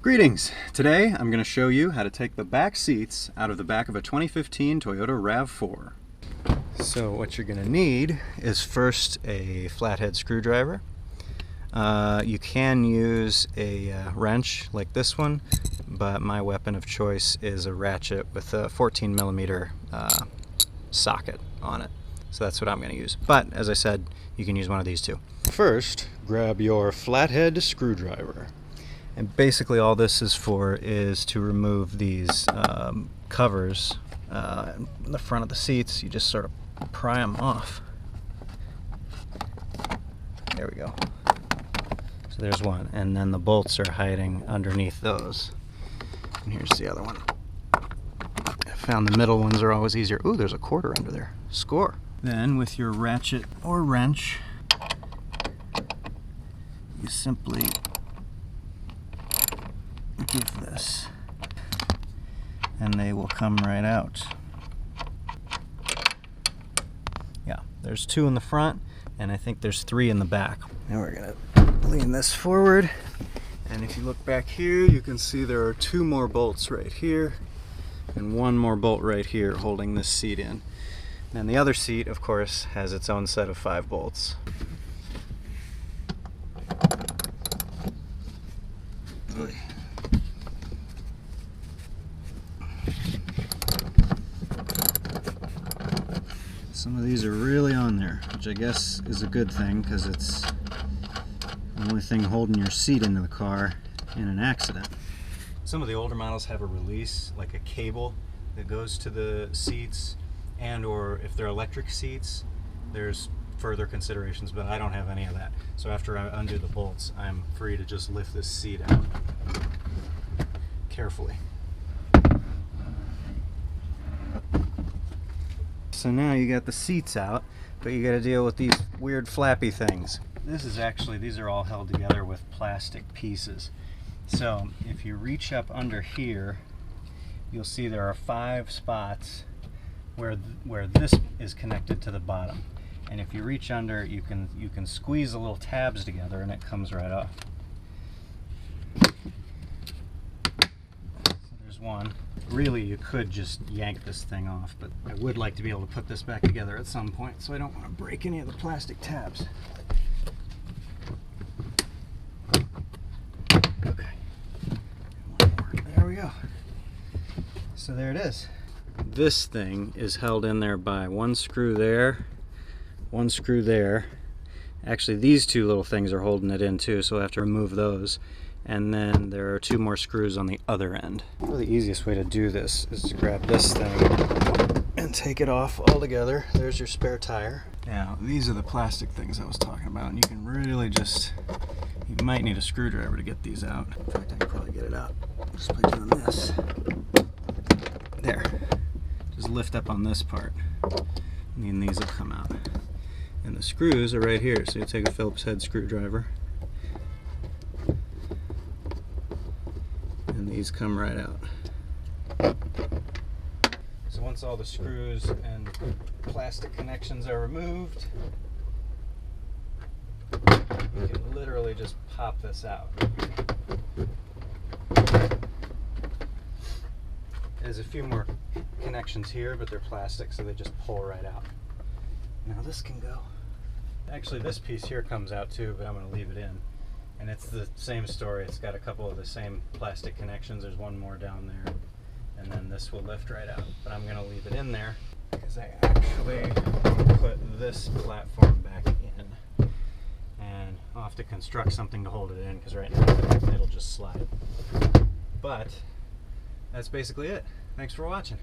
Greetings! Today I'm going to show you how to take the back seats out of the back of a 2015 Toyota Rav4. So what you're going to need is first a flathead screwdriver. You can use a wrench like this one, but my weapon of choice is a ratchet with a 14mm socket on it. So that's what I'm going to use. But as I said, you can use one of these too. First, grab your flathead screwdriver. And basically all this is for is to remove these covers in the front of the seats. You just sort of pry them off. There we go. So there's one, and then the bolts are hiding underneath those. And here's the other one. I found the middle ones are always easier. Ooh, there's a quarter under there. Score. Then with your ratchet or wrench, you simply give this, and they will come right out. Yeah, there's two in the front, and I think there's three in the back. Now we're gonna lean this forward, and if you look back here, you can see there are two more bolts right here, and one more bolt right here holding this seat in. And the other seat, of course, has its own set of 5 bolts. Some of these are really on there, which I guess is a good thing because it's the only thing holding your seat into the car in an accident. Some of the older models have a release, like a cable that goes to the seats, and or if they're electric seats, there's further considerations, but I don't have any of that. So after I undo the bolts, I'm free to just lift this seat out carefully. So now you got the seats out, but you got to deal with these weird flappy things. This is actually, these are all held together with plastic pieces. So if you reach up under here, you'll see there are 5 spots where this is connected to the bottom. And if you reach under, you can squeeze the little tabs together and it comes right off. So there's one. Really, you could just yank this thing off, but I would like to be able to put this back together at some point, so I don't want to break any of the plastic tabs. Okay. One more. There we go. So there it is. This thing is held in there by one screw there, one screw there. Actually, these two little things are holding it in too, so I have to remove those. And then there are 2 more screws on the other end. Well, the easiest way to do this is to grab this thing and take it off altogether. There's your spare tire. Now, these are the plastic things I was talking about, and you can really just, you might need a screwdriver to get these out. In fact, I can probably get it out just by doing this. There. Just lift up on this part, and then these will come out. And the screws are right here, so you take a Phillips head screwdriver, and these come right out. So once all the screws and plastic connections are removed, you can literally just pop this out. There's a few more connections here, but they're plastic, so they just pull right out. Now this can go. Actually, this piece here comes out too, but I'm going to leave it in. And it's the same story. It's got a couple of the same plastic connections. There's one more down there, and then this will lift right out. But I'm going to leave it in there because I actually put this platform back in, and I'll have to construct something to hold it in because right now it'll just slide. But that's basically it. Thanks for watching.